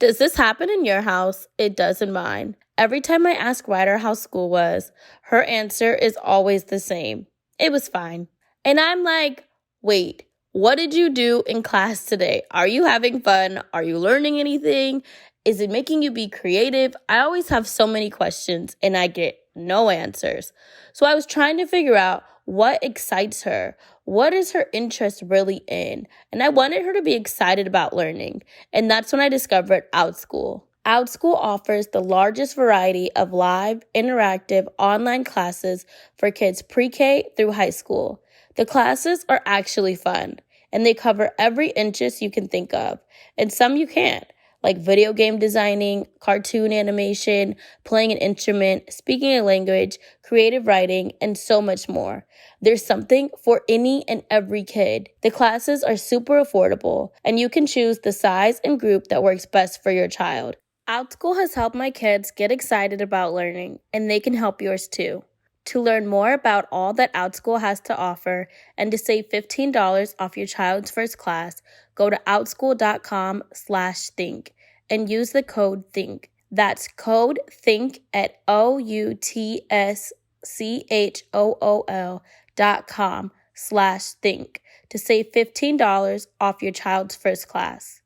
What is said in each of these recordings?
Does this happen in your house? It does in mine. Every time I ask Ryder how school was, her answer is always the same. It was fine. And I'm like, wait, what did you do in class today? Are you having fun? Are you learning anything? Is it making you be creative? I always have so many questions and I get no answers. So I was trying to figure out what excites her. What is her interest really in? And I wanted her to be excited about learning. And that's when I discovered OutSchool. OutSchool offers the largest variety of live, interactive, online classes for kids pre-K through high school. The classes are actually fun, and they cover every interest you can think of, and some you can't, like video game designing, cartoon animation, playing an instrument, speaking a language, creative writing, and so much more. There's something for any and every kid. The classes are super affordable, and you can choose the size and group that works best for your child. OutSchool has helped my kids get excited about learning, and they can help yours too. To learn more about all that OutSchool has to offer and to save $15 off your child's first class, go to outschool.com/think and use the code THINK. That's code THINK at outschool.com/think to save $15 off your child's first class.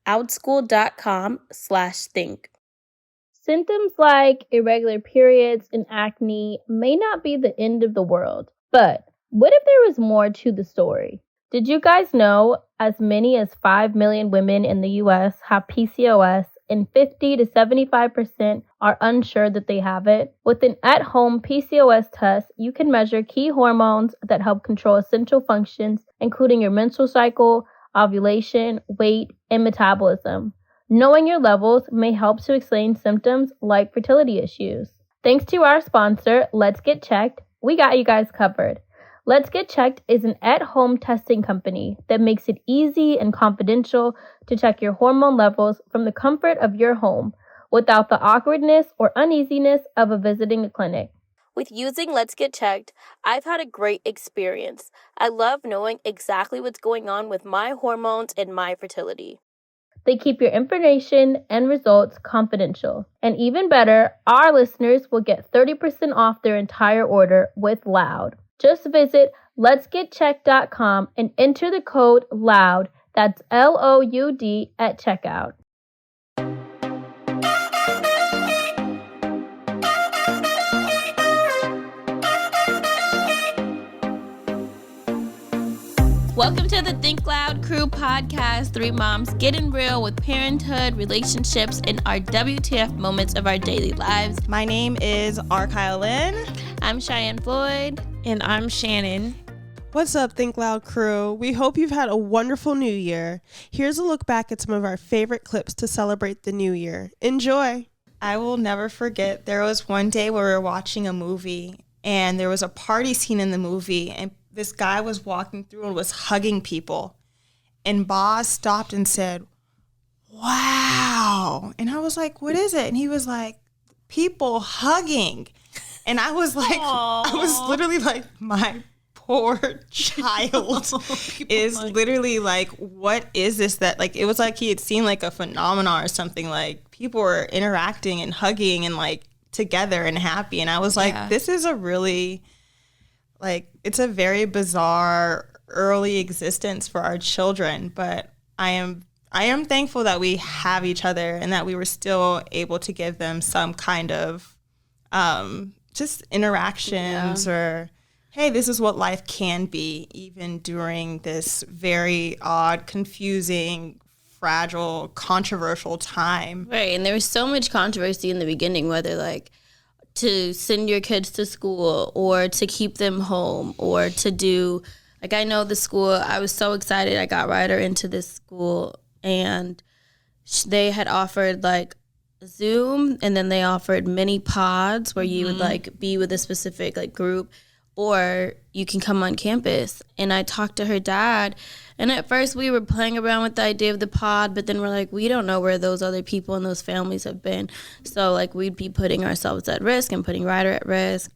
outschool.com/think. Symptoms like irregular periods and acne may not be the end of the world, but what if there was more to the story? Did you guys know as many as 5 million women in the U.S. have PCOS and 50 to 75% are unsure that they have it? With an at-home PCOS test, you can measure key hormones that help control essential functions, including your menstrual cycle, ovulation, weight, and metabolism. Knowing your levels may help to explain symptoms like fertility issues. Thanks to our sponsor, Let's Get Checked, we got you guys covered. Let's Get Checked is an at-home testing company that makes it easy and confidential to check your hormone levels from the comfort of your home without the awkwardness or uneasiness of visiting a clinic. With using Let's Get Checked, I've had a great experience. I love knowing exactly what's going on with my hormones and my fertility. They keep your information and results confidential. And even better, our listeners will get 30% off their entire order with Loud. Just visit letsgetchecked.com and enter the code LOUD, that's LOUD, at checkout. Welcome to the Think Loud Crew podcast, 3 moms getting real with parenthood, relationships, and our WTF moments of our daily lives. My name is Kyle Lynn. I'm Cheyenne Floyd. And I'm Shanan. What's up, Think Loud Crew? We hope you've had a wonderful new year. Here's a look back at some of our favorite clips to celebrate the new year. Enjoy. I will never forget, there was one day where we were watching a movie, and there was a party scene in the movie, and this guy was walking through and was hugging people. And Boz stopped and said, "Wow." And I was like, "What is it?" And he was like, "People hugging." And I was like, Aww. I was literally like, my poor child is literally like, what is this? That, like, it was like he had seen like a phenomenon or something, like people were interacting and hugging and like together and happy. And I was like, This is a really, like, it's a very bizarre early existence for our children. But I am thankful that we have each other and that we were still able to give them some kind of just interactions or, hey, this is what life can be, even during this very odd, confusing, fragile, controversial time. Right, and there was so much controversy in the beginning, whether like to send your kids to school or to keep them home or to do, like, I know the school, I was so excited I got Ryder into this school, and they had offered like Zoom, and then they offered mini pods where you would like be with a specific like group, or you can come on campus. And I talked to her dad, and at first we were playing around with the idea of the pod, but then we're like, we don't know where those other people and those families have been, so like we'd be putting ourselves at risk and putting Ryder at risk.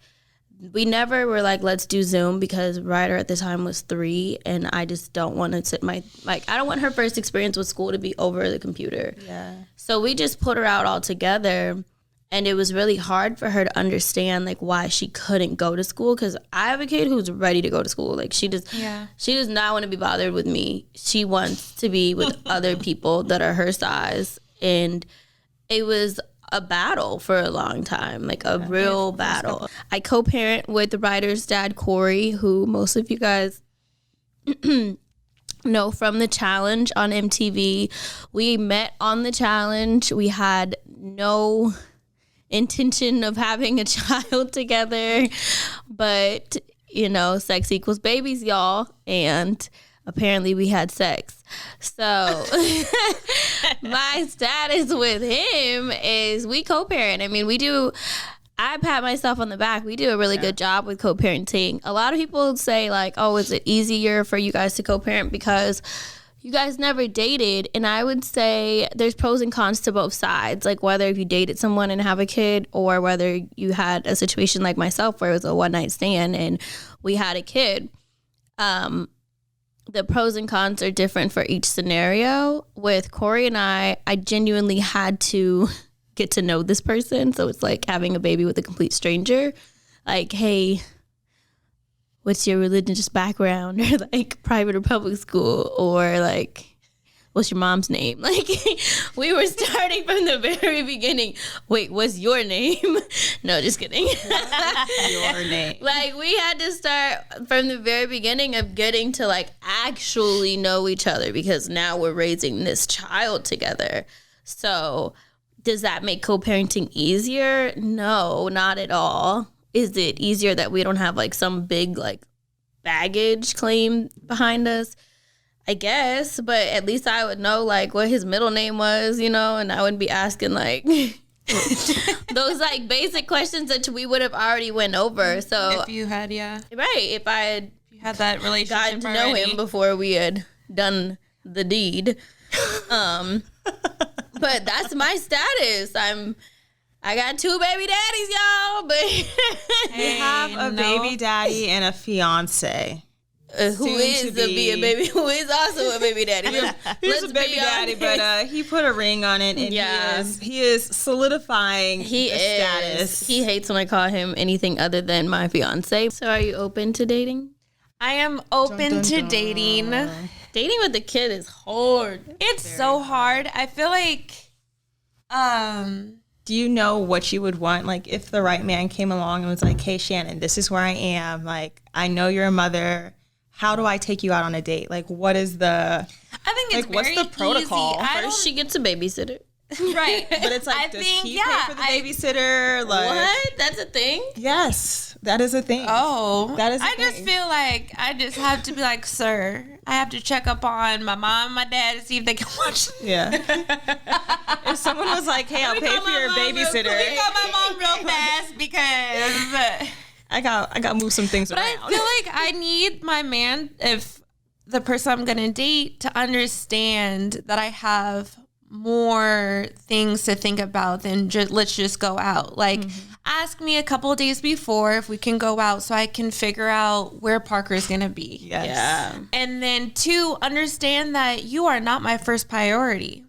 we never were like, let's do Zoom, because Ryder at the time was 3 and I just don't want to I don't want her first experience with school to be over the computer. Yeah. So we just put her out all together, and it was really hard for her to understand like why she couldn't go to school, because I have a kid who's ready to go to school. Like she does not want to be bothered with me. She wants to be with other people that are her size, and it was a battle for a long time, like a real battle. I co-parent with Ryder's dad, Corey, who most of you guys know from the challenge on MTV. We met on the challenge. We had no intention of having a child together, but sex equals babies, y'all, and apparently we had sex. So my status with him is we co-parent. I mean, I pat myself on the back. We do a really good job with co-parenting. A lot of people say like, oh, is it easier for you guys to co-parent because you guys never dated? And I would say there's pros and cons to both sides. Like whether if you dated someone and have a kid, or whether you had a situation like myself where it was a one-night stand and we had a kid. The pros and cons are different for each scenario. With Corey and I genuinely had to get to know this person. So it's like having a baby with a complete stranger. Like, hey, what's your religious background? Or like private or public school? Or like, what's your mom's name? Like, we were starting from the very beginning. Wait, what's your name? No, just kidding. Your name. Like, we had to start from the very beginning of getting to like actually know each other, because now we're raising this child together. So does that make co-parenting easier? No, not at all. Is it easier that we don't have like some big like baggage claim behind us? I guess, but at least I would know like what his middle name was, and I wouldn't be asking like those like basic questions that we would have already went over. So if you had, right, if I had that relationship gotten to know him before we had done the deed. But that's my status. I got 2 baby daddies, y'all, but I have a baby daddy and a fiance. Who is a baby? Who is also a baby daddy? He's a baby daddy, but he put a ring on it, and he is solidifying the status. He hates when I call him anything other than my fiance. So, are you open to dating? I am open to dating. Dating with a kid is hard. It's so hard. I feel like, do you know what you would want? Like, if the right man came along and was like, hey, Shannon, this is where I am. Like, I know you're a mother. How do I take you out on a date? Like, what is the... I think it's what's very the protocol? Easy. First, she gets a babysitter. Right. But it's like, does he pay for the babysitter? Like, what? That's a thing? Yes, that is a thing. Oh. That is a thing. Just feel like I just have to be like, sir, I have to check up on my mom and my dad to see if they can watch. Yeah. If someone was like, hey, I'll pay for your babysitter. Let me call my mom real fast because... I got to move some things around. But I feel like I need my man, if the person I'm going to date, to understand that I have more things to think about than let's just go out. Like, ask me a couple of days before if we can go out so I can figure out where Parker's going to be. Yes. Yeah. And then 2, understand that you are not my first priority.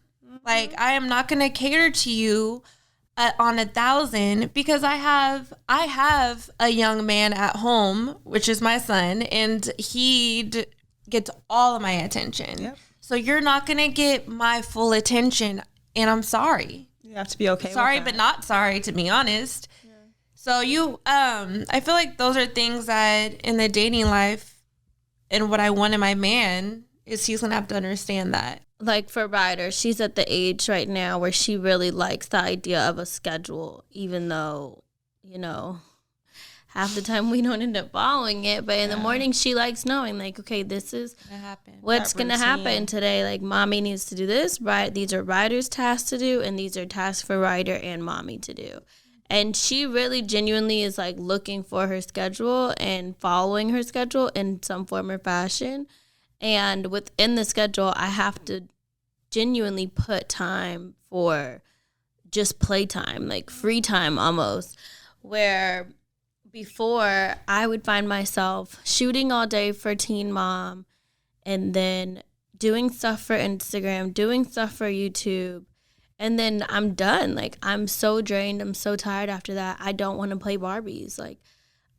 Like, I am not going to cater to you on 1,000 because I have a young man at home, which is my son, and he gets all of my attention. Yep. So you're not gonna get my full attention, and I'm sorry. You have to be okay. Sorry, with that. but not sorry, to be honest. Yeah. So I feel like those are things that in the dating life, and what I want in my man is he's gonna have to understand that. Like for Ryder, she's at the age right now where she really likes the idea of a schedule, even though, half the time we don't end up following it. But in the morning, she likes knowing, like, okay, this is what's going to happen today. Like, mommy needs to do this, right? These are Ryder's tasks to do, and these are tasks for Ryder and mommy to do. And she really genuinely is, like, looking for her schedule and following her schedule in some form or fashion. And within the schedule, I have to genuinely put time for just playtime, like free time almost, where before, I would find myself shooting all day for Teen Mom and then doing stuff for Instagram, doing stuff for YouTube, and then I'm done. Like, I'm so drained. I'm so tired after that. I don't want to play Barbies. Like,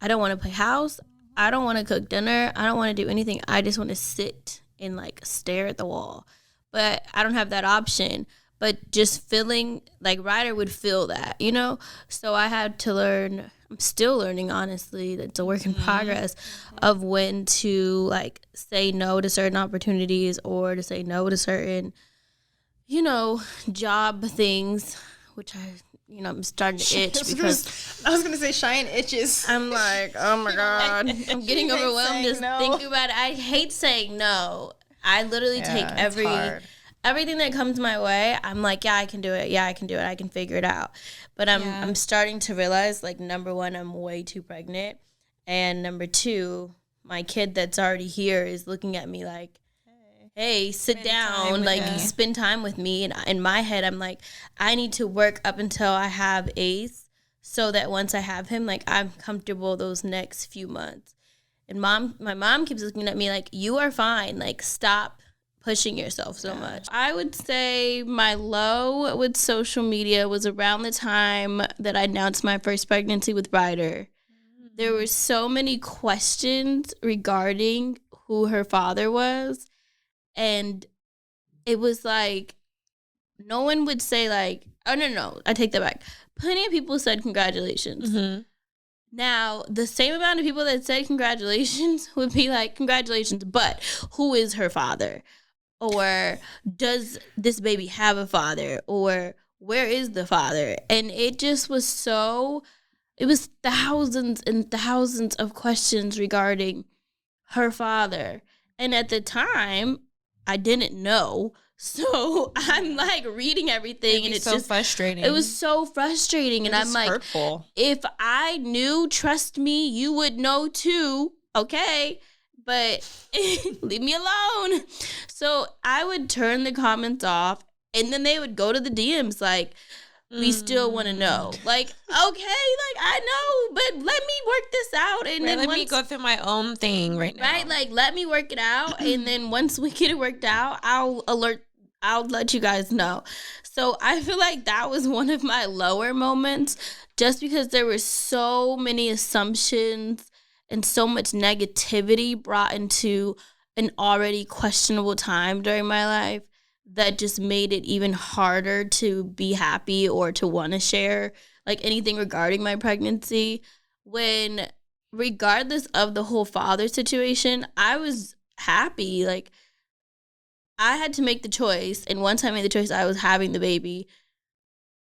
I don't want to play house. I don't want to cook dinner. I don't want to do anything. I just want to sit and, like, stare at the wall. But I don't have that option. But just feeling, like, Ryder would feel that, you know? So I had to learn, I'm still learning, honestly, it's a work in progress, of when to, like, say no to certain opportunities or to say no to certain, you know, job things, which I'm starting to itch because I was going to say Cheyenne itches. I'm like, oh my God, I'm getting overwhelmed just thinking about it. I hate saying no. I literally take everything that comes my way. I'm like, yeah, I can do it. Yeah, I can do it. I can figure it out. But I'm starting to realize, like, number one, I'm way too pregnant. And number two, my kid that's already here is looking at me like, hey, sit down, like, spend time with me. And in my head, I'm like, I need to work up until I have Ace so that once I have him, like, I'm comfortable those next few months. And my mom keeps looking at me like, you are fine. Like, stop pushing yourself so much. I would say my low with social media was around the time that I announced my first pregnancy with Ryder. There were so many questions regarding who her father was. And it was like, no one would say like, oh, no, I take that back. Plenty of people said congratulations. Mm-hmm. Now, the same amount of people that said congratulations would be like, congratulations, but who is her father? Or does this baby have a father? Or where is the father? And it just was it was thousands and thousands of questions regarding her father. And at the time, I didn't know. So I'm like reading everything and it's so just frustrating. It was so frustrating. And I'm like, hurtful. If I knew, trust me, you would know too. Okay. But leave me alone. So I would turn the comments off and then they would go to the DMs like, we still want to know. Like, okay, like, I know, but let me work this out. And then let me go through my own thing right now. Right, like, let me work it out. And then once we get it worked out, I'll let you guys know. So I feel like that was one of my lower moments just because there were so many assumptions and so much negativity brought into an already questionable time during my life that just made it even harder to be happy or to want to share like anything regarding my pregnancy. When regardless of the whole father situation, I was happy. Like, I had to make the choice. And once I made the choice, I was having the baby.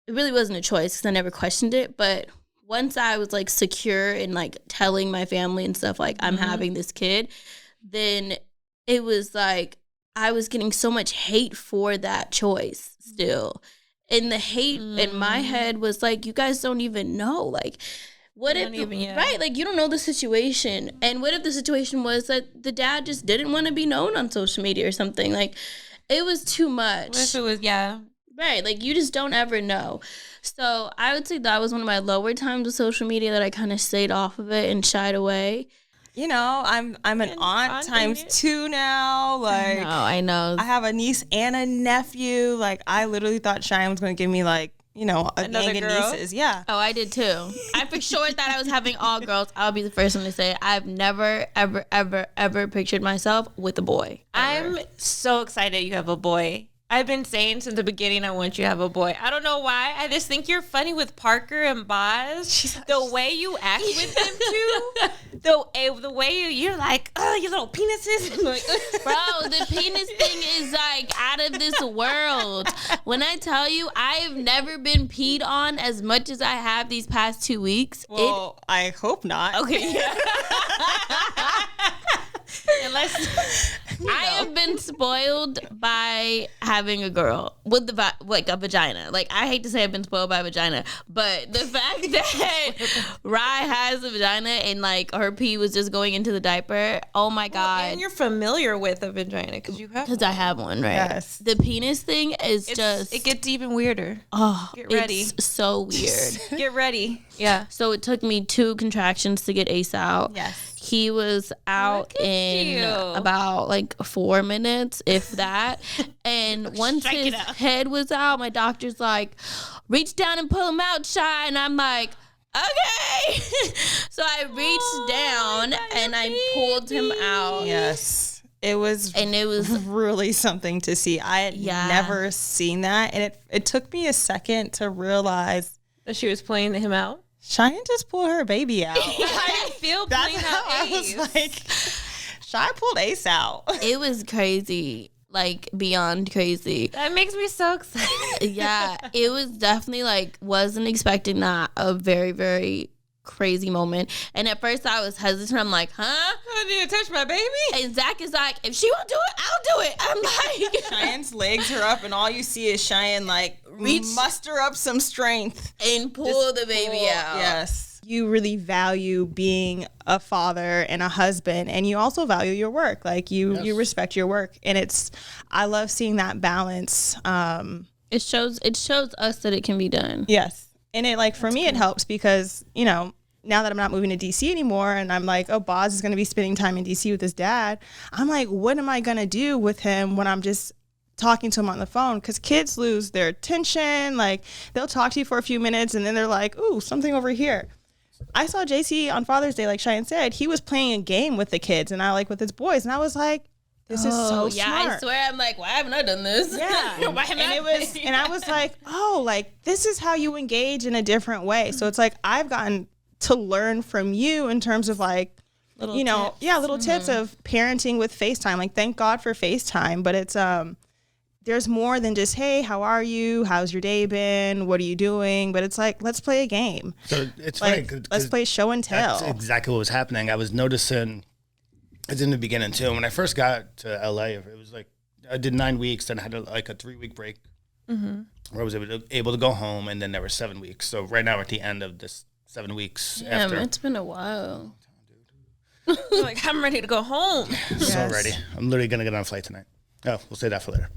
It really wasn't a choice because I never questioned it. But once I was like secure in like telling my family and stuff like I'm having this kid, then it was like I was getting so much hate for that choice still. And the hate in my head was like, you guys don't even know. Like, what if, right? Like, you don't know the situation. And what if the situation was that the dad just didn't want to be known on social media or something? Like, it was too much. What if it was, Right, like, you just don't ever know. So I would say that was one of my lower times with social media that I kind of stayed off of it and shied away. You know, I'm an aunt times 2 now. Like, I know. I have a niece and a nephew. Like, I literally thought Cheyenne was going to give me, like, you know, another gang of girl? nieces. Yeah. Oh, I did too. I for sure thought I was having all girls. I'll be the first one to say it. I've never, ever, ever, ever pictured myself with a boy. Ever. I'm so excited you have a boy. I've been saying since the beginning I want you to have a boy. I don't know why. I just think you're funny with Parker and Boz. The way you act with them too. The way you're like, oh, you little penises. Bro, the penis thing is like out of this world. When I tell you I've never been peed on as much as I have these past 2 weeks. Well, I hope not. Okay. Yeah. Unless I have been spoiled by having a girl with like a vagina. Like, I hate to say I've been spoiled by a vagina, but the fact that Rye has a vagina and like her pee was just going into the diaper. Oh my God. And you're familiar with a vagina because you have. Because I have one, right? Yes. The penis thing is It gets even weirder. oh, Get ready. It's so weird. Get ready. Yeah. So it took me 2 contractions to get Ace out. Yes. He was out Look at in you. about like 4 minutes, if that. And once Strike his it up. head was out, my doctor's like, reach down and pull him out, Shy. And I'm like, okay. So I reached down and I pulled him out. Yes. It was really something to see. I had never seen that. And it took me a second to realize that she was playing him out. Cheyenne just pulled her baby out. I feel That's playing how out I was Ace. like, Cheyenne pulled Ace out. It was crazy, like beyond crazy. That makes me so excited. Yeah, it was definitely like, wasn't expecting that. A very, very crazy moment. And at first I was hesitant. I'm like, huh? I need to touch my baby. And Zach is like, if she won't do it, I'll do it. I'm like, Cheyenne's legs are up, and all you see is Cheyenne like muster up some strength and pull the baby pull- out. Yes. You really value being a father and a husband, and you also value your work. Like you respect your work, and I love seeing that balance. It shows us that it can be done. Yes. And it like, for me, it helps because, you know, now that I'm not moving to DC anymore and I'm like, oh, Boz is going to be spending time in DC with his dad. I'm like, what am I going to do with him when I'm just talking to him on the phone? Because kids lose their attention. Like, they'll talk to you for a few minutes and then they're like, ooh, something over here. I saw JC on Father's Day, like Cheyenne said, he was playing a game with the kids and with his boys. And I was like, this is so yeah, smart. I swear, I'm like, why haven't I done this? Yeah. Why haven't And I was like, oh, like, this is how you engage in a different way. So it's like, I've gotten to learn from you in terms of like, little tips of parenting with FaceTime. Like, thank God for FaceTime, but it's, there's more than just, hey, how are you? How's your day been? What are you doing? But it's like, let's play a game. So it's Like, funny. let's play show and tell. That's exactly what was happening. I was noticing, it's in the beginning too. When I first got to LA, it was like, I did 9 weeks, then I had a 3-week break where I was able to go home, and then there were 7 weeks. So right now we're at the end of this 7 weeks. After. It's been a while. Like, I'm ready to go home. So ready. I'm literally going to get on a flight tonight. Oh, we'll say that for later.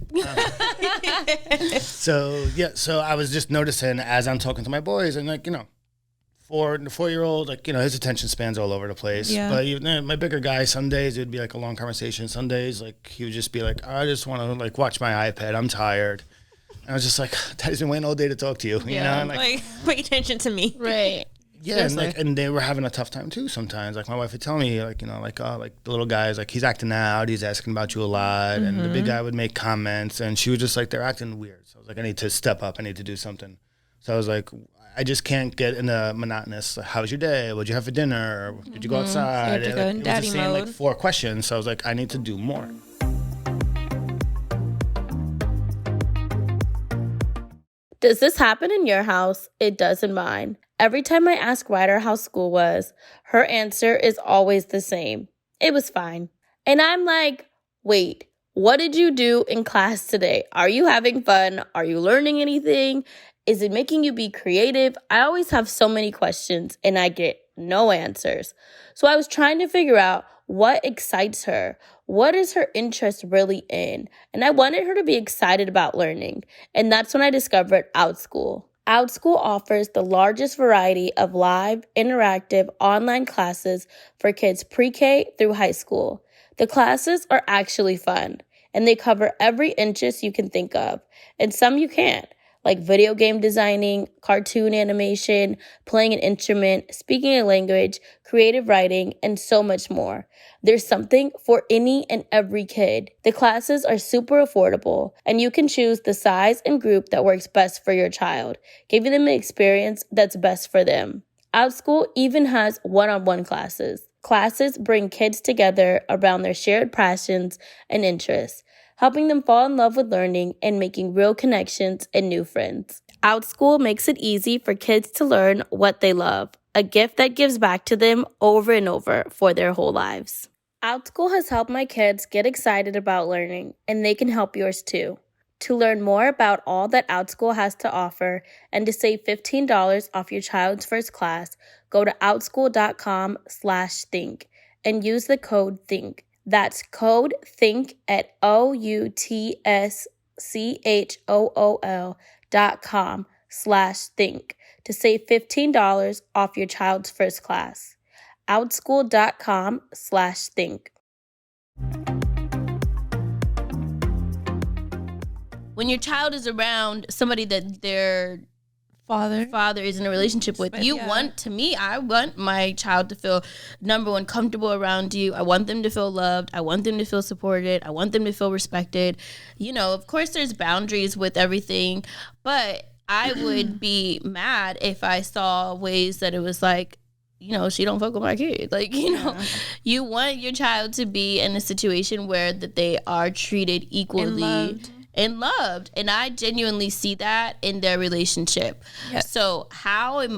So I was just noticing as I'm talking to my boys, and like, you know, the 4-year-old, like, you know, his attention span's all over the place. Yeah. But even my bigger guy, some days it would be like a long conversation. Some days, like, he would just be like, I just want to like watch my iPad. I'm tired. And I was just like, Daddy's been waiting all day to talk to you. You know, and like, pay attention to me. Right. yeah, and they were having a tough time too sometimes. Like my wife would tell me, like, you know, like, oh, like the little guy's like, he's acting out, he's asking about you a lot, and the big guy would make comments, and she was just like, they're acting weird. So I was like, I need to step up, I need to do something. So I was like, I just can't get in a monotonous, like, how's your day? What'd you have for dinner? Did you go outside? You have to go in it was daddy the same, mode. like 4 questions. So I was like, I need to do more. Does this happen in your house? It does in mine. Every time I ask Ryder how school was, her answer is always the same. It was fine. And I'm like, wait, what did you do in class today? Are you having fun? Are you learning anything? Is it making you be creative? I always have so many questions and I get no answers. So I was trying to figure out what excites her. What is her interest really in? And I wanted her to be excited about learning. And that's when I discovered OutSchool. OutSchool offers the largest variety of live, interactive, online classes for kids pre-K through high school. The classes are actually fun, and they cover every interest you can think of, and some you can't, like video game designing, cartoon animation, playing an instrument, speaking a language, creative writing, and so much more. There's something for any and every kid. The classes are super affordable, and you can choose the size and group that works best for your child, giving them an experience that's best for them. OutSchool even has one-on-one classes. Classes bring kids together around their shared passions and interests, helping them fall in love with learning and making real connections and new friends. OutSchool makes it easy for kids to learn what they love, a gift that gives back to them over and over for their whole lives. OutSchool has helped my kids get excited about learning, and they can help yours too. To learn more about all that OutSchool has to offer and to save $15 off your child's first class, go to outschool.com/think and use the code THINK. That's code THINK at outschool.com/think to save $15 off your child's first class. outschool.com/think. When your child is around somebody that their father is in a relationship with, I want my child to feel, number one, comfortable around you. I want them to feel loved. I want them to feel supported. I want them to feel respected. You know, of course there's boundaries with everything, but I would be mad if I saw ways that it was like, you know, she don't fuck with my kid. Like, you know, you want your child to be in a situation where that they are treated equally and loved. And I genuinely see that in their relationship. Yes. So how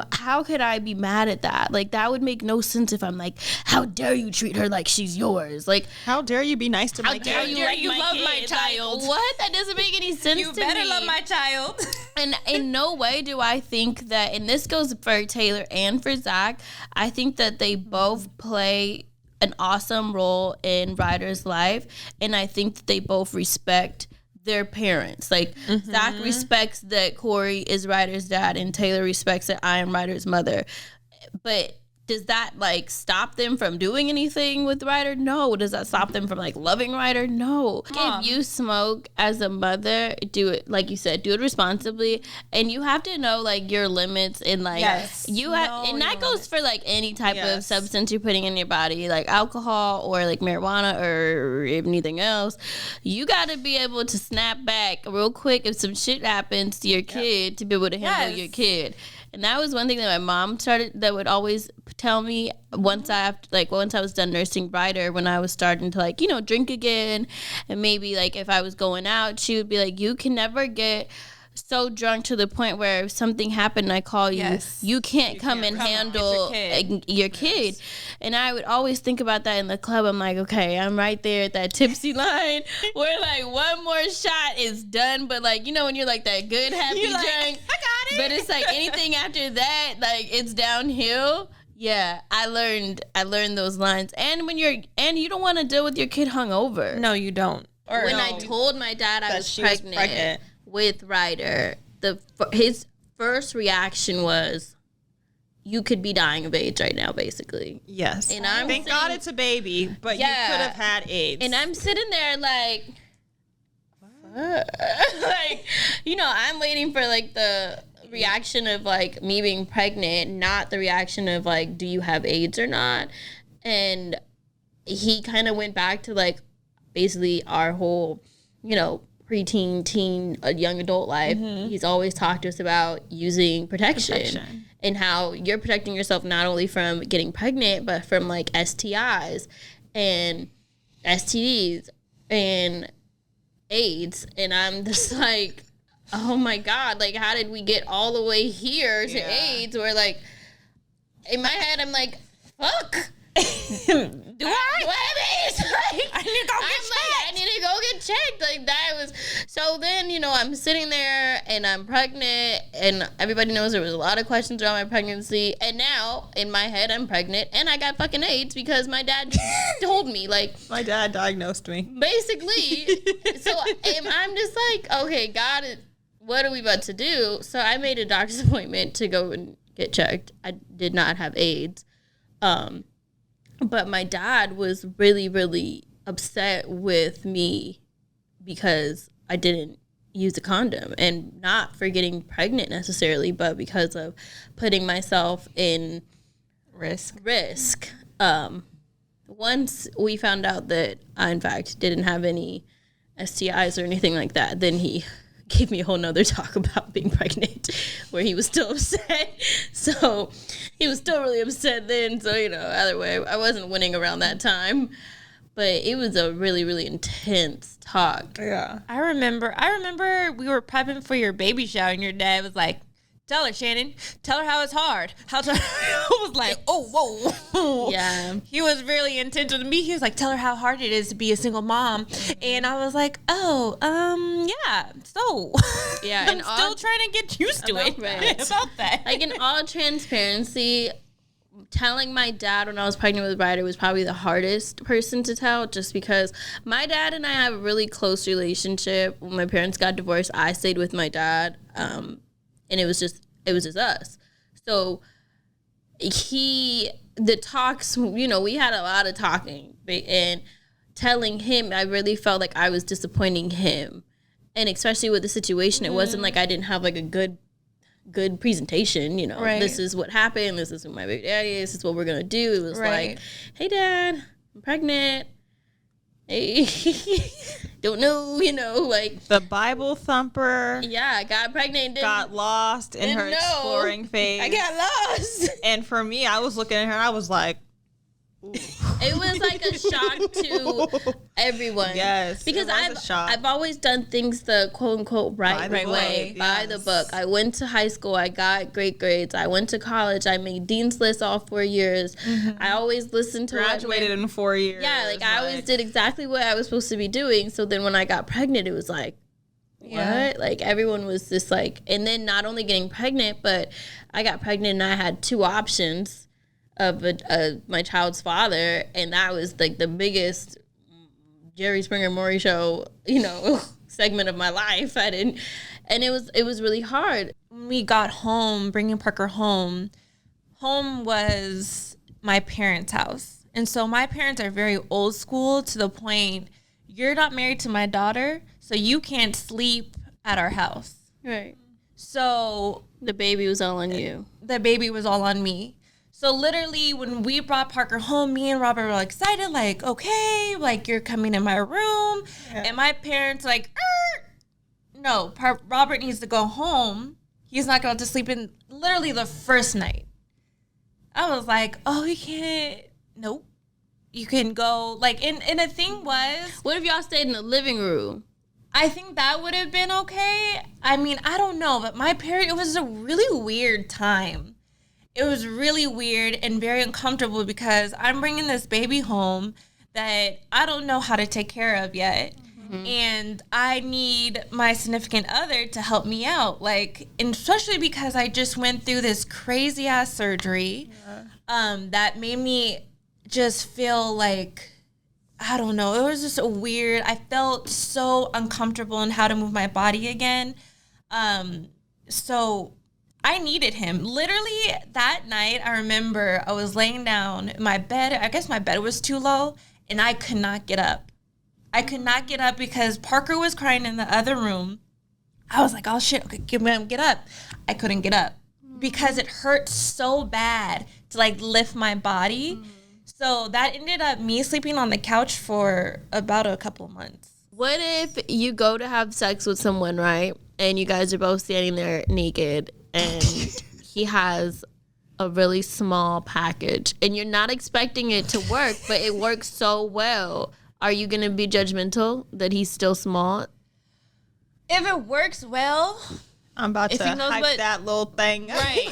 could I be mad at that? Like, that would make no sense if I'm like, how dare you treat her like she's yours? Like, how dare you be nice to my kid? How dare you love my child? Like, what? That doesn't make any sense to me. You better love my child. And in no way do I think that, and this goes for Taylor and for Zach, I think that they both play an awesome role in Ryder's life. And I think that they both respect their parents. Like, Zach respects that Corey is Ryder's dad, and Taylor respects that I am Ryder's mother. But does that like stop them from doing anything with Ryder? No. Does that stop them from like loving Ryder? No. If you smoke as a mother, do it like you said, do it responsibly, and you have to know like your limits and like you have, and that goes for like any type of substance you're putting in your body, like alcohol or like marijuana or anything else. You got to be able to snap back real quick if some shit happens to your kid to be able to handle your kid. And that was one thing that my mom that would always tell me once I was done nursing Ryder, when I was starting to like, you know, drink again. And maybe like if I was going out, she would be like, you can never get so drunk to the point where if something happened and I call you, you can't come and handle your kid. And I would always think about that in the club. I'm like, okay, I'm right there at that tipsy line where like one more shot is done. But like, you know, when you're like that good, happy drunk, I got it. But it's like anything after that, like it's downhill. Yeah, I learned those lines. And you don't want to deal with your kid hungover. No, you don't. When I told my dad I was pregnant with Ryder, his first reaction was, you could be dying of AIDS right now, basically. Yes. And thank God it's a baby, but you could have had AIDS. And I'm sitting there like, like, you know, I'm waiting for like the reaction of like me being pregnant, not the reaction of like, do you have AIDS or not? And he kind of went back to like basically our whole, you know, preteen, teen, young adult life. He's always talked to us about using protection and how you're protecting yourself not only from getting pregnant, but from like STIs and STDs and AIDS. And I'm just like, oh my God, like how did we get all the way here to AIDS? Where like, in my head, I'm like, fuck. Do I have AIDS? Like, I need to go get checked. Like that was, so then, you know, I'm sitting there and I'm pregnant and everybody knows there was a lot of questions around my pregnancy. And now in my head, I'm pregnant and I got fucking AIDS because my dad told me, like. My dad diagnosed me. Basically. So I'm just like, okay, God, what are we about to do? So I made a doctor's appointment to go and get checked. I did not have AIDS. But my dad was really, really upset with me because I didn't use a condom, and not for getting pregnant necessarily, but because of putting myself in risk. Once we found out that I, in fact, didn't have any STIs or anything like that, then he gave me a whole nother talk about being pregnant where he was still upset. So he was still really upset then. So, you know, either way, I wasn't winning around that time. But it was a really, really intense talk. Yeah. I remember we were prepping for your baby shower and your dad was like, tell her, Shannon. Tell her how it's hard. I was like, oh, whoa. Yeah. He was really intense with me. He was like, tell her how hard it is to be a single mom. And I was like, oh, yeah. So, Yeah, I'm still trying to get used to it. Right. About that. Like, in all transparency, telling my dad when I was pregnant with Ryder was probably the hardest person to tell, just because my dad and I have a really close relationship. When my parents got divorced, I stayed with my dad, and it was just us. So the talks, you know, we had a lot of talking, and telling him, I really felt like I was disappointing him, and especially with the situation, it wasn't like I didn't have like a good presentation, you know. Right. This is what happened, this is who my baby daddy is, this is what we're gonna do. It was like, hey dad, I'm pregnant, hey, don't know, you know, like The Bible thumper yeah, I got pregnant, got lost in her didn't know. exploring phase. I got lost. And for me, I was looking at her and I was like, It was like a shock to everyone. Yes, because it was a shock. I've always done things the quote unquote right way, by the book. I went to high school, I got great grades. I went to college, I made dean's list all 4 years. I always listened to graduated in 4 years. Yeah, like I always did exactly what I was supposed to be doing. So then when I got pregnant, it was like, what? Like everyone was just like, and then not only getting pregnant, but I got pregnant and I had 2 options of my child's father, and that was like the biggest Jerry Springer Maury show, you know, segment of my life. And it was really hard. When we got home, bringing Parker home was my parents' house. And so my parents are very old school, to the point, you're not married to my daughter, so you can't sleep at our house. Right. So The baby was all on you. the baby was all on me. So literally, when we brought Parker home, me and Robert were excited, like, okay, like, you're coming in my room. Yeah. And my parents like, no, Robert needs to go home. He's not going to sleep in literally the first night. I was like, oh, he can't. Nope. You can go. Like, and the thing was, What if y'all stayed in the living room? I think that would have been okay. I mean, I don't know, but it was a really weird time. It was really weird and very uncomfortable, because I'm bringing this baby home that I don't know how to take care of yet. Mm-hmm. And I need my significant other to help me out. Like, and especially because I just went through this crazy ass surgery that made me just feel like, I don't know. It was just a weird, I felt so uncomfortable in how to move my body again. So I needed him. Literally that night, I remember I was laying down in my bed. I guess my bed was too low, and I could not get up. I could not get up because Parker was crying in the other room. I was like, oh shit, okay, get up. I couldn't get up because it hurt so bad to like lift my body. So that ended up me sleeping on the couch for about a couple of months. What if you go to have sex with someone, right? And you guys are both standing there naked, and he has a really small package, and you're not expecting it to work, but it works so well. Are you going to be judgmental that he's still small? If it works well, I'm about to hype that little thing. Right.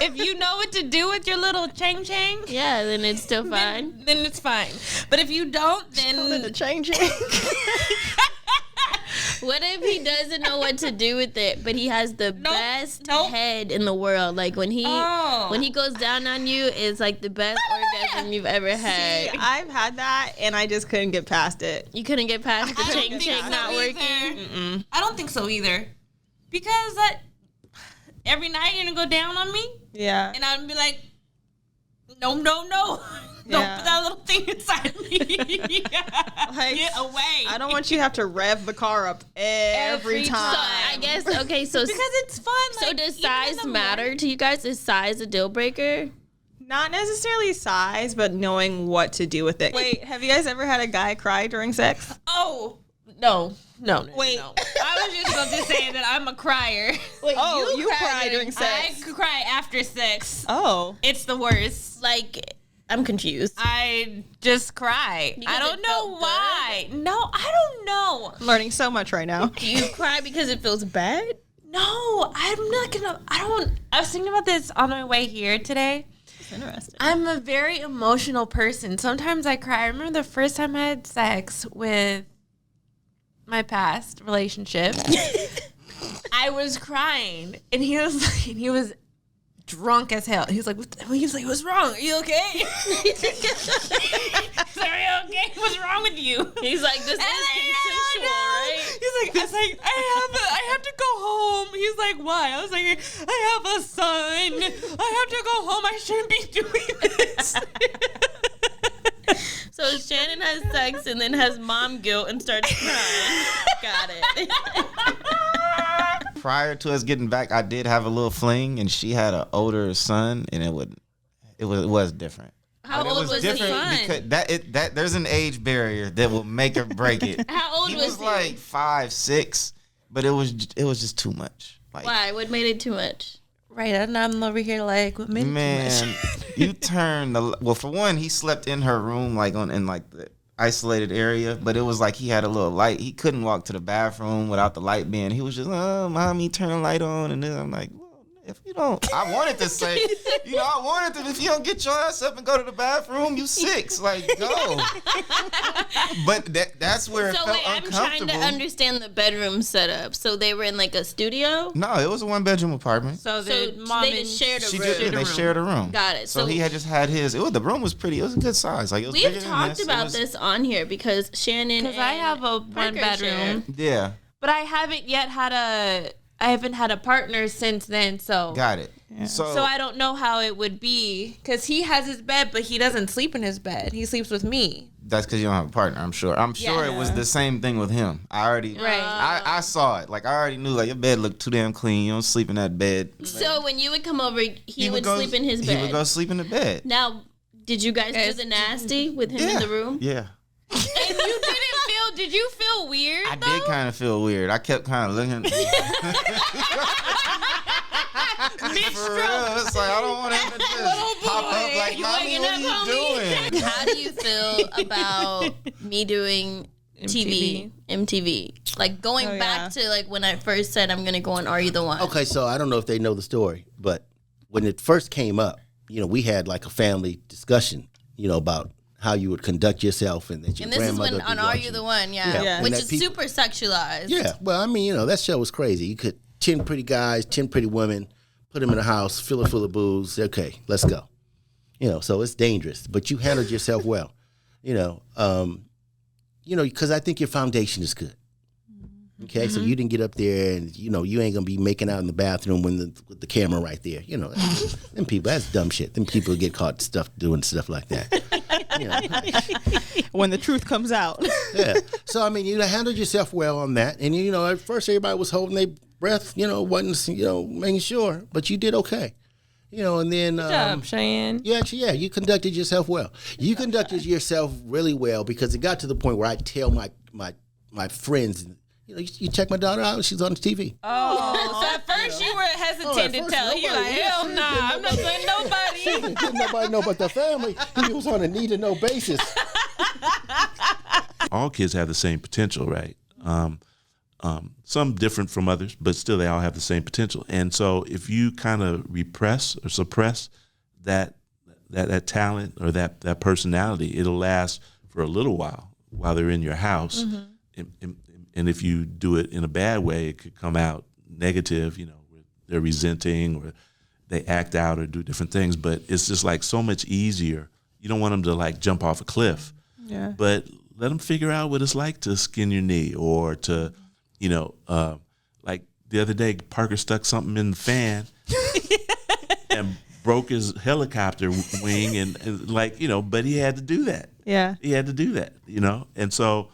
If you know what to do with your little chang, yeah, then it's still fine. Then it's fine. But if you don't, then the chang. What if he doesn't know what to do with it, but he has the best head in the world? Like when he goes down on you, it's like the best orgasm you've ever had. See, I've had that, and I just couldn't get past it. You couldn't get past the chang not working? I don't think so either. Because every night you're going to go down on me? Yeah. And I'd be like, no. Don't put that little thing inside me. Like, get away. I don't want you to have to rev the car up every time. So I guess, okay, so because it's fun. So like, does size matter to you guys? Is size a deal breaker? Not necessarily size, but knowing what to do with it. Wait, have you guys ever had a guy cry during sex? Oh, no. Wait. No. I was just going to say that I'm a crier. Wait, you cry during sex? I cry after sex. Oh. It's the worst. Like, I'm confused. I just cry. Because I don't know why. No, I don't know. I'm learning so much right now. Do you cry because it feels bad? No, I'm not gonna. I was thinking about this on my way here today. Interesting. I'm a very emotional person. Sometimes I cry. I remember the first time I had sex with my past relationship. I was crying, and he was drunk as hell. He was like, "What's wrong? Are you okay?" He's like, "Are you okay? What's wrong with you?" He's like, this is consensual, right? He's like, I have to go home. He's like, why? I was like, I have a son. I have to go home. I shouldn't be doing this. So Shannon has sex and then has mom guilt and starts crying. Got it. Prior to us getting back, I did have a little fling, and she had an older son, and it was different. How But old it was was the different son? because there's an age barrier that will make or break it. How old He was was he? like 5, 6, but it was just too much. Like, Why? What made it too much? Right, and I'm over here like, what made it too man, much? you turn well, for one, he slept in her room in the isolated area, but it was like he had a little light. He couldn't walk to the bathroom without the light being. He was just, mommy, turn the light on, and then I'm like, well, if you don't, I wanted to say, if you don't get your ass up and go to the bathroom, you 6, like go. But that's where it So felt wait, I'm trying uncomfortable. to understand the bedroom setup. So they were in like a studio? No, it was a 1-bedroom apartment. So So the mom they and just shared a She room. just, they shared a room. Got it. So So he had just had his. The room was pretty. It was a good size. Like it was We've bigger than talked this. It about was- this on here because Shannon because I have a one bedroom, Yeah, but I haven't yet I haven't had a partner since then. So got it. So I don't know how it would be because he has his bed, but he doesn't sleep in his bed. He sleeps with me. That's because you don't have a partner. I'm sure. It was the same thing with him. I already. Right. I saw it. Like I already knew. Like your bed looked too damn clean. You don't sleep in that bed. So when you would come over, he would go- sleep in his bed. He would go sleep in the bed. Now, did you guys do the nasty with him in the room? Yeah. And you did you feel weird? I did kind of feel weird. I kept kind of looking. For real, it's like I don't want him to just pop up like, mommy, what are you doing? How do you feel about me doing MTV? Like going Oh, back to like when I first said I'm gonna go on Are You the One? Okay, so I don't know if they know the story, but when it first came up, we had like a family discussion, about how you would conduct yourself and that your And this is grandmother when would be on Are You watching. the One? Yeah. Yeah, And which that is people- super sexualized. Yeah, well, I mean, that show was crazy. You could 10 pretty guys, 10 pretty women, put them in a house, fill it full of booze. Okay, let's go. So it's dangerous, but you handled yourself well. Because I think your foundation is good. Okay, so you didn't get up there and you ain't gonna be making out in the bathroom with the camera right there. Them people, that's dumb shit. Them people get caught doing stuff like that. When the truth comes out. Yeah. So I mean, you handled yourself well on that, and at first everybody was holding their breath, wasn't making sure, but you did okay. And then Good job, Cheyenne. you conducted yourself well. You conducted yourself really well because it got to the point where I tell my friends, you check my daughter out, she's on the TV. Oh, so at first you were hesitant to tell. You're like, hell nah, I'm not letting nobody. Didn't nobody know about the family. He was on a need to know basis. All kids have the same potential, right? Some different from others, but still they all have the same potential. And so if you kind of repress or suppress that talent or that personality, it'll last for a little while they're in your house. And if you do it in a bad way, it could come out negative, where they're resenting or they act out or do different things. But it's just like so much easier. You don't want them to like jump off a cliff. Yeah. But let them figure out what it's like to skin your knee or to, like the other day, Parker stuck something in the fan and broke his helicopter wing and like, but he had to do that. Yeah. He had to do that, And so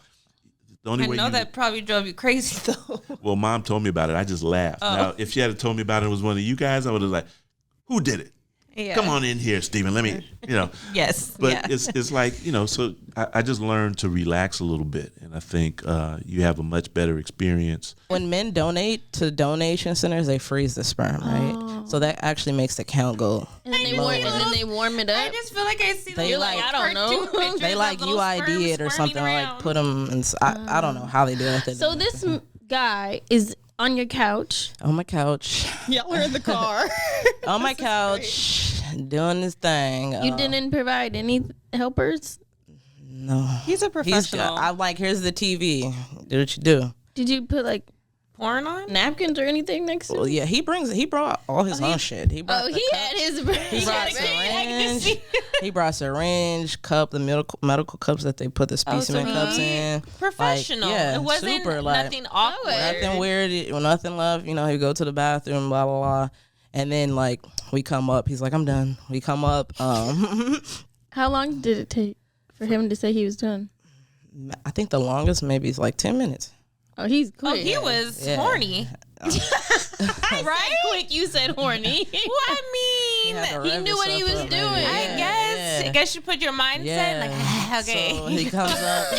the only I way know that probably drove you crazy though. Well, Mom told me about it. I just laughed. Now, if she had told me about it was one of you guys, I would have like, who did it? Yeah. Come on in here, Stephen. Let me, Yes. But yeah. it's like, so I just learned to relax a little bit. And I think you have a much better experience. When men donate to donation centers, they freeze the sperm, right? So that actually makes the count go. And then they warm it up. I just feel like I see They those like- like, I don't know. cartoon pictures They of like little UID sperm it or something, squirming or like around. put them in. I don't know how they do it. So this guy is On your couch. On my couch. Y'all are in the car. On my couch, doing this thing. You didn't provide any helpers? No. He's a professional. I'm like, here's the TV. Do what you do. Did you put like Porn on? napkins or anything next to Well, him? yeah, he brought all his own shit. He brought He had his. He brought syringe. He brought syringe, cup, the medical cups that they put the specimen cups in. Professional. Like, yeah, it wasn't super, like, nothing awkward. Nothing weird. Nothing love. You know, he go to the bathroom, blah blah blah, and then like we come up. He's like, I'm done. We come up. How long did it take for him to say he was done? I think the longest maybe is like 10 minutes. Oh, he's quick. Oh, he was horny. Right? Quick, you said horny. Well, I mean, he knew what he was doing. I guess. I guess you put your mindset like, okay. So he comes up.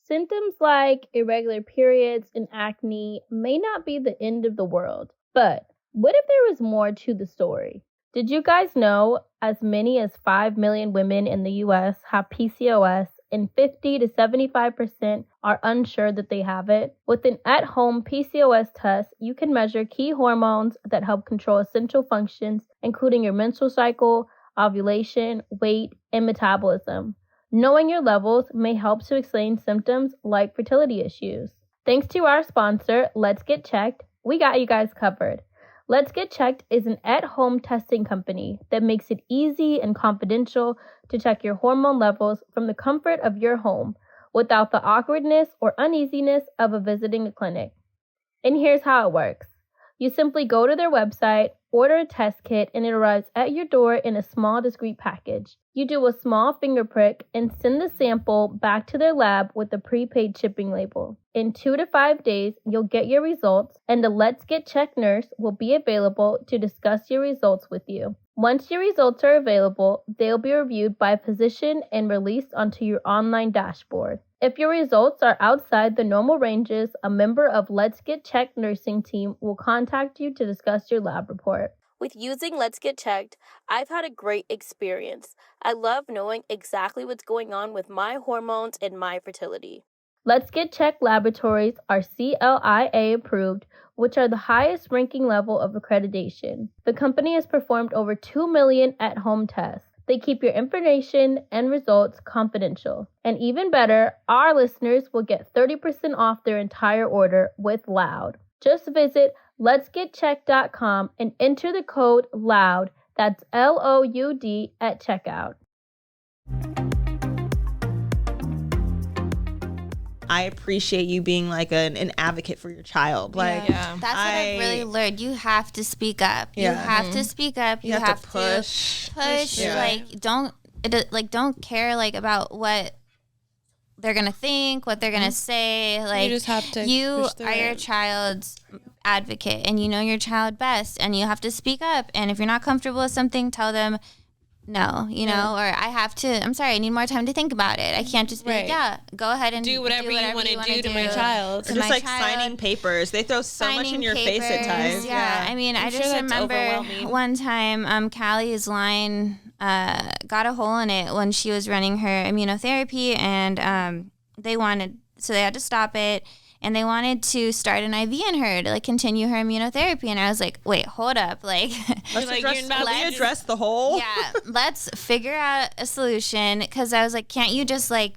Symptoms like irregular periods and acne may not be the end of the world, but what if there was more to the story? Did you guys know as many as 5 million women in the US have PCOS and 50 to 75% are unsure that they have it? With an at-home PCOS test, you can measure key hormones that help control essential functions, including your menstrual cycle, ovulation, weight, and metabolism. Knowing your levels may help to explain symptoms like fertility issues. Thanks to our sponsor, Let's Get Checked, we got you guys covered. Let's Get Checked is an at-home testing company that makes it easy and confidential to check your hormone levels from the comfort of your home without the awkwardness or uneasiness of visiting a clinic. And here's how it works. You simply go to their website, order a test kit, and it arrives at your door in a small, discreet package. You do a small finger prick and send the sample back to their lab with a prepaid shipping label. In 2 to 5 days, you'll get your results, and the Let's Get Checked nurse will be available to discuss your results with you. Once your results are available, they'll be reviewed by a physician and released onto your online dashboard. If your results are outside the normal ranges, a member of Let's Get Checked nursing team will contact you to discuss your lab report. With using Let's Get Checked, I've had a great experience. I love knowing exactly what's going on with my hormones and my fertility. Let's Get Checked laboratories are CLIA approved, which are the highest ranking level of accreditation. The company has performed over 2 million at-home tests. They keep your information and results confidential. And even better, our listeners will get 30% off their entire order with Loud. Just visit letsgetchecked.com and enter the code LOUD, that's LOUD, at checkout. I appreciate you being like an advocate for your child. Like, That's what I've really learned. You have to speak up. You have to speak up. You have to push. Like, don't care like about what they're gonna think, what they're gonna say. Like, you just have to. You are your child's advocate, and you know your child best, and you have to speak up. And if you're not comfortable with something, tell them no, or I have to, I'm sorry, I need more time to think about it. I can't just be like, yeah, go ahead and do whatever you want to do to my child. Or just like signing papers. They throw so much in your face at times. Yeah. I mean, I just remember one time Callie's line got a hole in it when she was running her immunotherapy, and they had to stop it. And they wanted to start an IV in her to like continue her immunotherapy. And I was like, wait, hold up. Like, let's address the hole. Yeah, let's figure out a solution. Because I was like, can't you just like,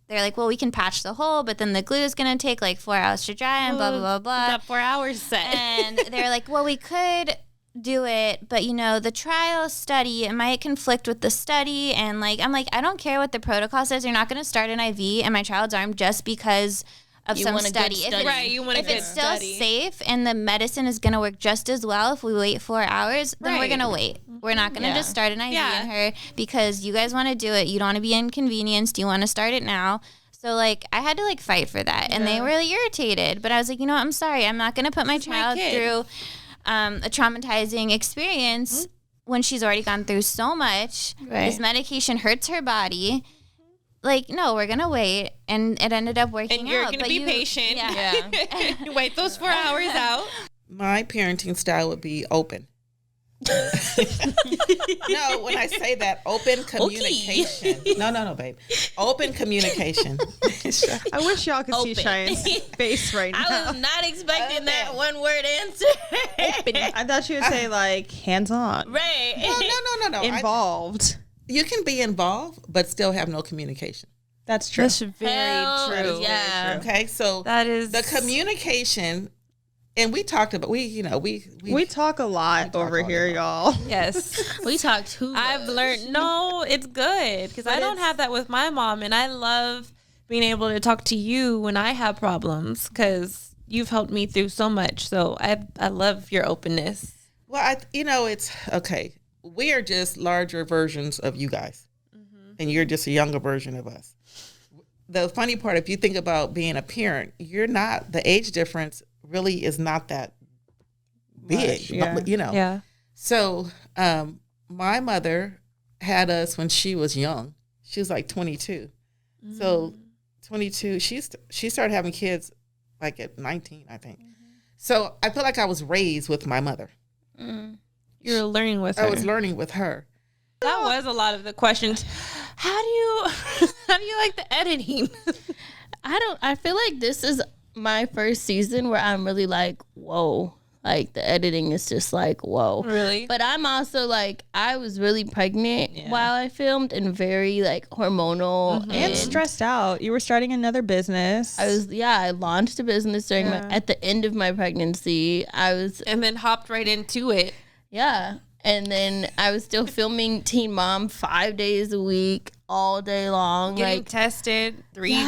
they're like, well, we can patch the hole, but then the glue is going to take like 4 hours to dry and blah, blah, blah, blah. That 4 hours set. And they're like, well, we could do it, but the trial study, it might conflict with the study. And like, I'm like, I don't care what the protocol says. You're not going to start an IV in my child's arm just because of some study. If it's still safe and the medicine is going to work just as well if we wait 4 hours, then we're going to wait. We're not going to just start an IV in her because you guys want to do it. You don't want to be inconvenienced. You want to start it now. So, like, I had to, like, fight for that. And they were really irritated. But I was like, I'm sorry. I'm not going to put my child through a traumatizing experience when she's already gone through so much. This medication hurts her body. Like, no, we're going to wait. And it ended up working out. And you're going to be patient. Yeah. Wait those 4 hours out. My parenting style would be open. No, when I say that, open communication. No, babe. Open communication. I wish y'all could see Cheyenne's face right now. I was not expecting that one word answer. I thought you would say like hands-on. Right. Well, no. Involved. You can be involved, but still have no communication. That's true. That's very true. Yeah. Okay, so That is the communication, and we talked about We talk a lot over here, y'all. Yes. We talked too much. I've learned, no, it's good because I don't have that with my mom. And I love being able to talk to you when I have problems because you've helped me through so much. So I love your openness. Well, it's okay. We are just larger versions of you guys, and you're just a younger version of us. The funny part, if you think about being a parent, you're not, the age difference really is not that big, Yeah. So my mother had us when she was young. She was like 22. So 22, she started having kids like at 19, I think. So I feel like I was raised with my mother. You were learning with her. I was learning with her. That was a lot of the questions. How do you like the editing? I feel like this is my first season where I'm really like, whoa. Like the editing is just like, whoa. Really? But I'm also like, I was really pregnant while I filmed and very like hormonal And stressed out. You were starting another business. I launched a business during at the end of my pregnancy. And then hopped right into it. Yeah. And then I was still filming Teen Mom 5 days a week, all day long. Getting tested three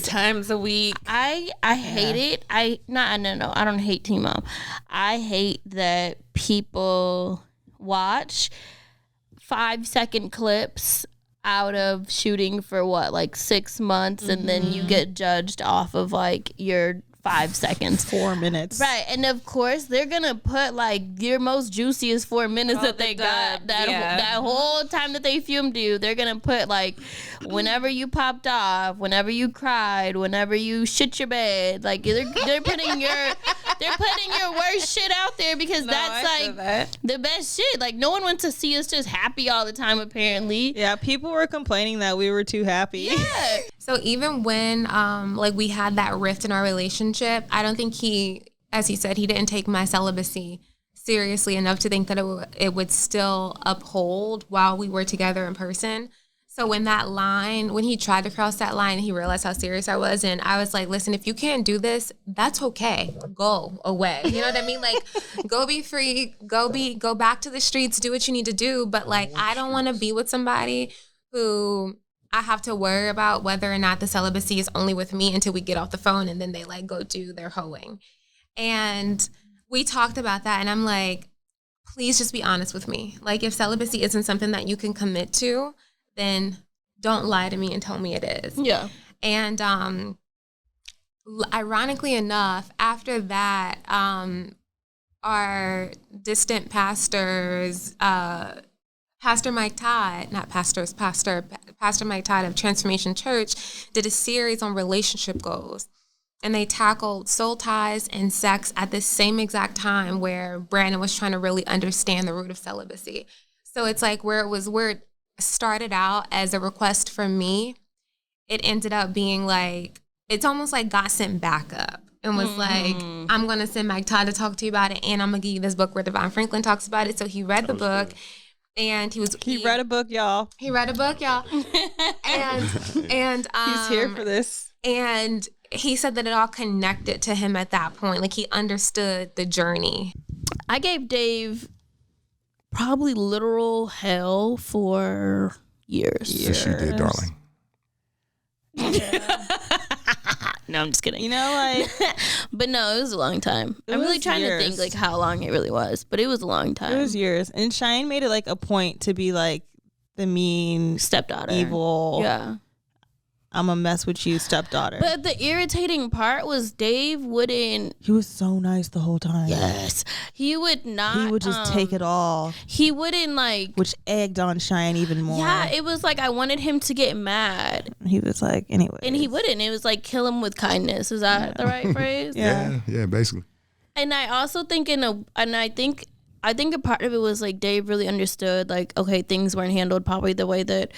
times a week. I hate it. I don't hate Teen Mom. I hate that people watch 5-second clips out of shooting for 6 months, and then you get judged off of like your 5 seconds, 4 minutes, right? And of course they're gonna put like your most juiciest 4 minutes that they got that whole time that they filmed you. They're gonna put like whenever you popped off, whenever you cried, whenever you shit your bed. Like they're putting your worst shit out there because that's the best shit. Like no one wants to see us just happy all the time. Apparently, yeah. People were complaining that we were too happy. Yeah. So even when we had that rift in our relationship, I don't think as he said, he didn't take my celibacy seriously enough to think that it would still uphold while we were together in person. So when he tried to cross that line, he realized how serious I was. And I was like, listen, if you can't do this, that's okay. Go away. You know what I mean? Like, go be free, go back to the streets, do what you need to do. But like, I don't want to be with somebody who I have to worry about whether or not the celibacy is only with me until we get off the phone and then they like go do their hoeing. And we talked about that and I'm like, please just be honest with me. Like if celibacy isn't something that you can commit to, then don't lie to me and tell me it is. Yeah. And ironically enough, after that, our distant pastors, Pastor Mike Todd, Pastor Mike Todd of Transformation Church did a series on relationship goals. And they tackled soul ties and sex at the same exact time where Brandon was trying to really understand the root of celibacy. So it's like where it started out as a request from me, it ended up being like, it's almost like God sent backup and was like, I'm going to send Mike Todd to talk to you about it. And I'm going to give you this book where Devon Franklin talks about it. So he read the book. Good. And he read a book, y'all. He read a book, y'all. and he's here for this. And he said that it all connected to him at that point. Like he understood the journey. I gave Dave probably literal hell for years. Yes, she did, darling. No, I'm just kidding. You know, like, but no, it was a long time. I'm really trying to think like how long it really was, but it was a long time. It was years. And Cheyenne made it like a point to be like the mean stepdaughter, evil. Yeah. I'm gonna mess with you, stepdaughter. But the irritating part was Dave wouldn't. He was so nice the whole time. Yes, he would not. He would just take it all. He wouldn't like, which egged on Cheyenne even more. Yeah, it was like I wanted him to get mad. He was like, anyway, and he wouldn't. It was like kill him with kindness. Is that the right phrase? Yeah, basically. And I also think I I think a part of it was like Dave really understood like, okay, things weren't handled probably the way that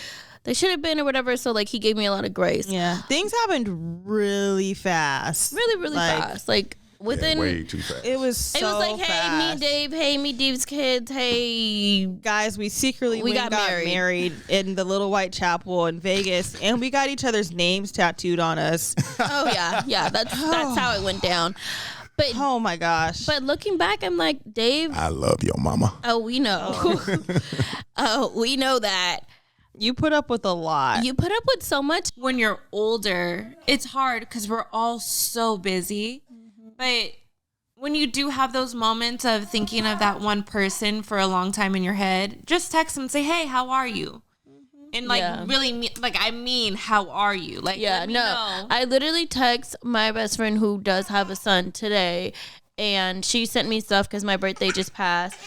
they should have been or whatever. So like he gave me a lot of grace. Yeah, things happened really fast. Really fast. Like within way too fast. It was so it was like, hey, fast. me, Dave. Hey, me, Dave's kids. Hey, guys, we secretly We got got married in the Little White Chapel in Vegas, and we got each other's names tattooed on us. oh yeah. That's how it went down. But oh my gosh. But looking back, I'm like, Dave. I love your mama. Oh, we know. Oh, we know that. You put up with a lot. You put up with so much. When you're older, it's hard because we're all so busy. But when you do have those moments of thinking of that one person for a long time in your head, just text them and say, hey, how are you? And like really, I mean, how are you? Like, let me know. I literally text my best friend who does have a son today, and she sent me stuff because my birthday just passed.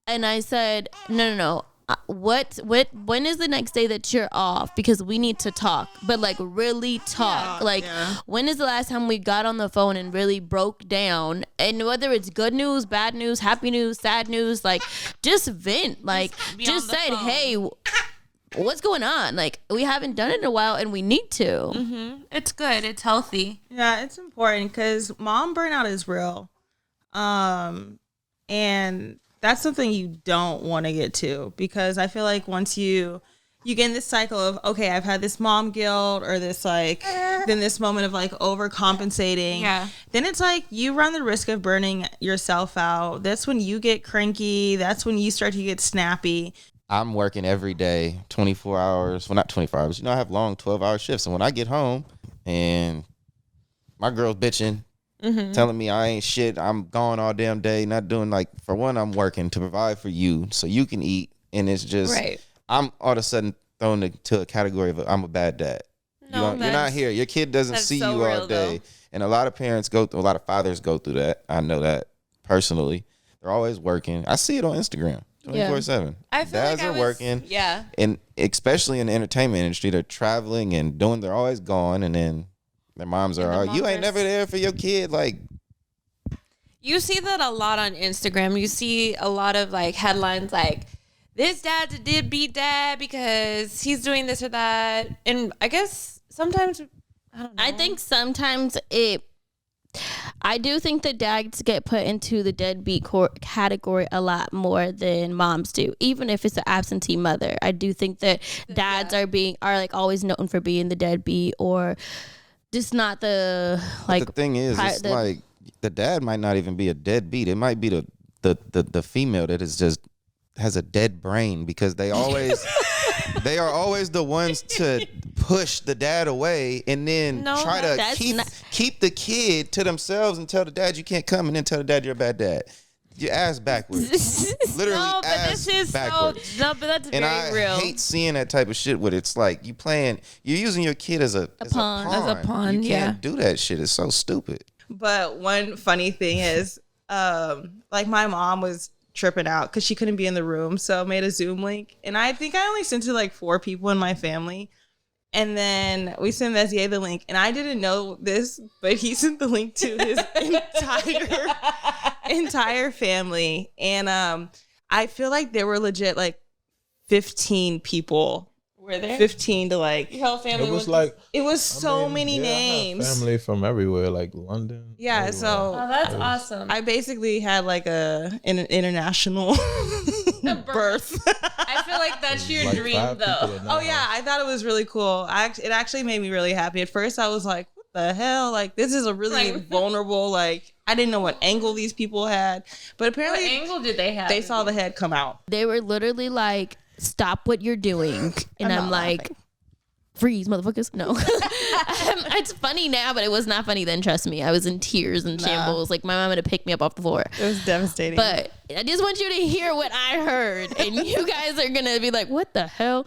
And I said, no. When is the next day that you're off? Because we need to talk, but like really talk. When is the last time we got on the phone and really broke down? And whether it's good news, bad news, happy news, sad news, like just vent. Like just said, hey, what's going on? Like we haven't done it in a while and we need to. Mm-hmm. It's good. It's healthy. Yeah, it's important because mom burnout is real. And that's something you don't want to get to, because I feel like once you get in this cycle of, okay, I've had this mom guilt or this like, then this moment of like overcompensating. Yeah. Then it's like you run the risk of burning yourself out. That's when you get cranky. That's when you start to get snappy. I'm working every day, 24 hours. Well, not 24 hours. I have long 12-hour shifts. And when I get home and my girl's bitching, telling me I ain't shit, I'm gone all damn day, not doing like, for one, I'm working to provide for you so you can eat. And it's just, I'm all of a sudden thrown into a category of I'm a bad dad. No, you're not here. Your kid doesn't see so you all real, day. though. And a lot of parents a lot of fathers go through that. I know that personally. They're always working. I see it on Instagram 24/7. I feel Dads like are working. Yeah. And especially in the entertainment industry, they're traveling and they're always gone. And then their moms are, you ain't never there for your kid. Like, you see that a lot on Instagram. You see a lot of like headlines like, this dad's a deadbeat dad because he's doing this or that. And I guess sometimes, I don't know. I think sometimes I do think that dads get put into the deadbeat category a lot more than moms do, even if it's an absentee mother. I do think that dads are like always known for being the deadbeat or just not the like. But the thing is, it's like the dad might not even be a deadbeat. It might be the female that is just has a dead brain, because they always they are always the ones to push the dad away and then try to keep the kid to themselves and tell the dad you can't come, and then tell the dad you're a bad dad. Your ass backwards. Literally no, but ass this is backwards. no, but that's and very real. I hate seeing that type of shit where it's like you're using your kid as a pawn. As a pawn, you can't do that shit. It's so stupid. But one funny thing is, like my mom was tripping out because she couldn't be in the room, so I made a Zoom link, and I think I only sent it to like 4 people in my family, and then we sent Messier the link, and I didn't know this, but he sent the link to his entire family, and I feel like there were legit like 15 people. Were there 15 to like your whole family? It was like it was so many names. Family from everywhere, like London. Yeah, everywhere. so that's awesome. I basically had like an international birth. I feel like that's your Like dream, 5 people though. in that Oh yeah, I thought it was really cool. It actually made me really happy. At first, I was like, "What the hell? Like, this is a really vulnerable. Like, I didn't know what angle these people had, but apparently, What angle did they have? they saw the head come out. They were literally like, stop what you're doing. And I'm like, freeze, motherfuckers. No. It's funny now, but it was not funny then, trust me. I was in tears and shambles. Like my mom had to pick me up off the floor. It was devastating. But I just want you to hear what I heard. And you guys are going to be like, what the hell?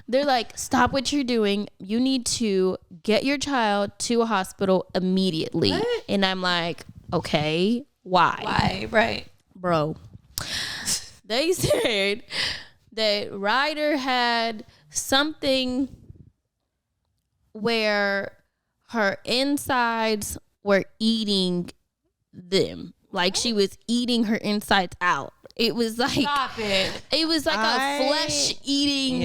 They're like, stop what you're doing. You need to get your child to a hospital immediately. What? And I'm like, okay, why? Why? Right. Bro. They said that Ryder had something where her insides were eating them. like she was eating her insides out. It was like Stop it. It was like a flesh eating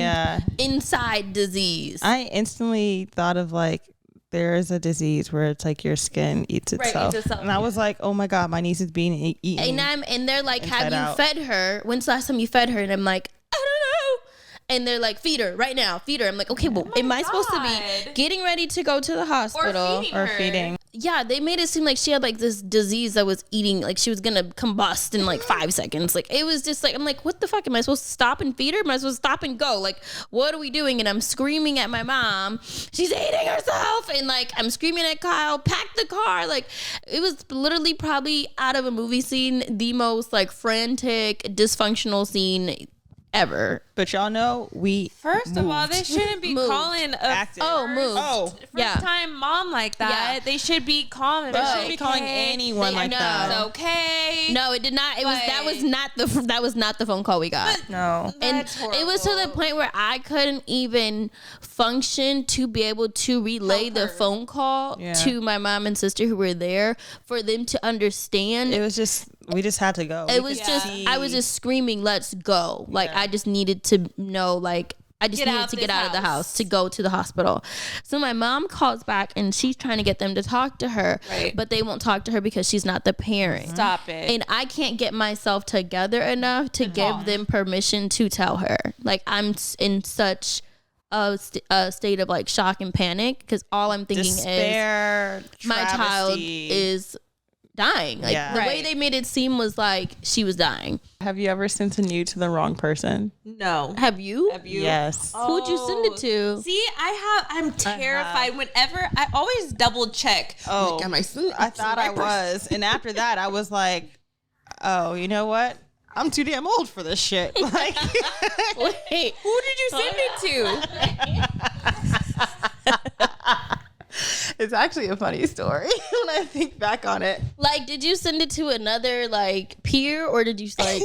inside disease. I instantly thought of like there is a disease where it's like your skin eats itself. And I was like, oh my God, my niece is being eaten. And they're like, have you out. fed her? When's the last time you fed her? And I'm like, I don't know. And they're like, feed her right now, feed her. I'm like, okay, well, am I supposed to be getting ready to go to the hospital or feeding? Yeah, they made it seem like she had like this disease that was eating, like she was gonna combust in like 5 seconds. Like it was just like, I'm like, what the fuck? Am I supposed to stop and feed her? Am I supposed to stop and go? Like, what are we doing? And I'm screaming at my mom. She's eating herself. And like, I'm screaming at Kyle, pack the car. Like it was literally probably out of a movie scene, the most like frantic, dysfunctional scene ever. But y'all know First of all, they shouldn't be calling a first time mom like that. Yeah. They should be calling. They shouldn't be calling anyone like that. It's okay. No, it did not. That was not the phone call we got. No, and it was to the point where I couldn't even function to be able to relay the phone call to my mom and sister who were there for them to understand. It was just. We just had to go. It was just, I was just screaming, let's go. Like, I just needed to know, like, I just needed to get out of the house to go to the hospital. So my mom calls back and she's trying to get them to talk to her, but they won't talk to her because she's not the parent. Stop it. And I can't get myself together enough to give them permission to tell her. Like, I'm in such a state of like shock and panic because all I'm thinking Despair, is my child is dying. Like the way they made it seem was like she was dying. Have you ever sent a nude to the wrong person? No. Have you? Yes. Who'd you send it to? See, I'm terrified. Whenever I always double check. Oh, like, am I I thought I was, and after that, I was like, oh, you know what? I'm too damn old for this shit. Like, wait, who did you send it to? It's actually a funny story when I think back on it. Like, did you send it to another like peer, or did you like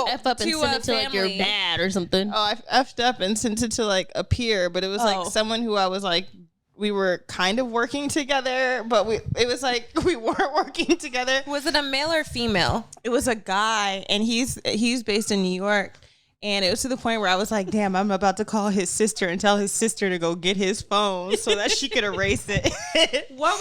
F up and send it to like your dad or something? Oh, I effed up and sent it to like a peer, but it was like someone who I was like, we were kind of working together, but it was like we weren't working together. Was it a male or female? It was a guy, and he's based in New York. And it was to the point where I was like, damn, I'm about to call his sister and tell his sister to go get his phone so that she could erase it. What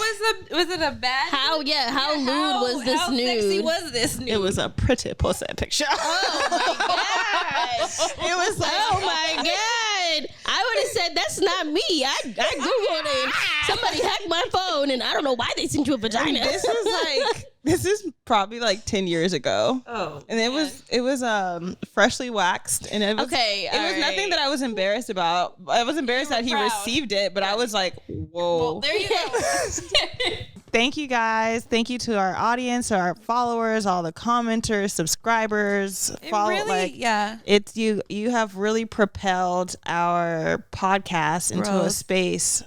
was it a bad? How lewd was this nude? How sexy was this nude? It was a pretty pussy picture. Oh my God. It was like, oh my God. I would have said, that's not me. I Googled it. Somebody hacked my phone and I don't know why they sent you a vagina. This is probably like 10 years ago. Oh. And it was freshly waxed, and it was nothing that I was embarrassed about. I was embarrassed that he received it, but I was like, whoa. Well, there you go. Thank you guys. Thank you to our audience, our followers, all the commenters, subscribers. It's you have really propelled our podcast into a space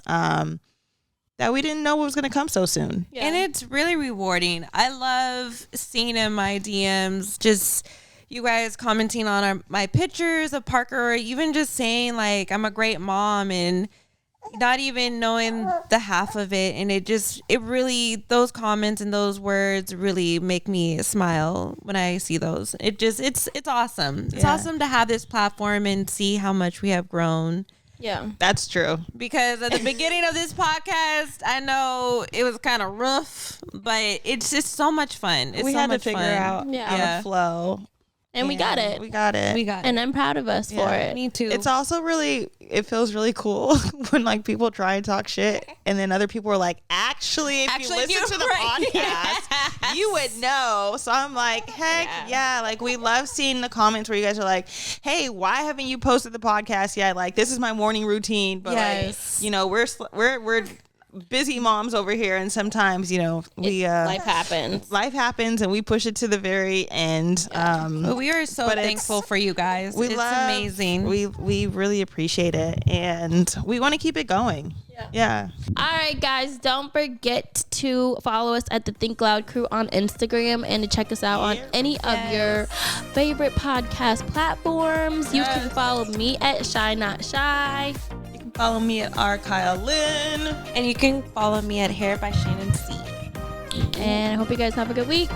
that we didn't know was going to come so soon. Yeah. And it's really rewarding. I love seeing in my DMs just you guys commenting on my pictures of Parker, or even just saying like I'm a great mom and not even knowing the half of it. And it really, those comments and those words really make me smile when I see those. It's awesome. It's awesome to have this platform and see how much we have grown. Yeah, that's true. Because at the beginning of this podcast, I know it was kind of rough, but it's just so much fun. We had to figure out our flow. And we got it. We got it. And I'm proud of us for it. Me too. It's also it feels really cool when like people try and talk shit and then other people are like, actually, if you listen to the podcast, you would know. So I'm like, heck yeah. Like we love seeing the comments where you guys are like, hey, why haven't you posted the podcast yet? Like this is my morning routine. But like, you know, we're busy moms over here, and sometimes life happens and we push it to the very end. But we are so thankful for you guys. It's amazing. We really appreciate it, and we want to keep it going. Yeah. All right, guys, don't forget to follow us at the Think Loud Crew on Instagram and to check us out on any of your favorite podcast platforms. You can follow me at Shy Not Shy. Follow me at Kyle Lynn. And you can follow me at Hair by Shanan C. And I hope you guys have a good week.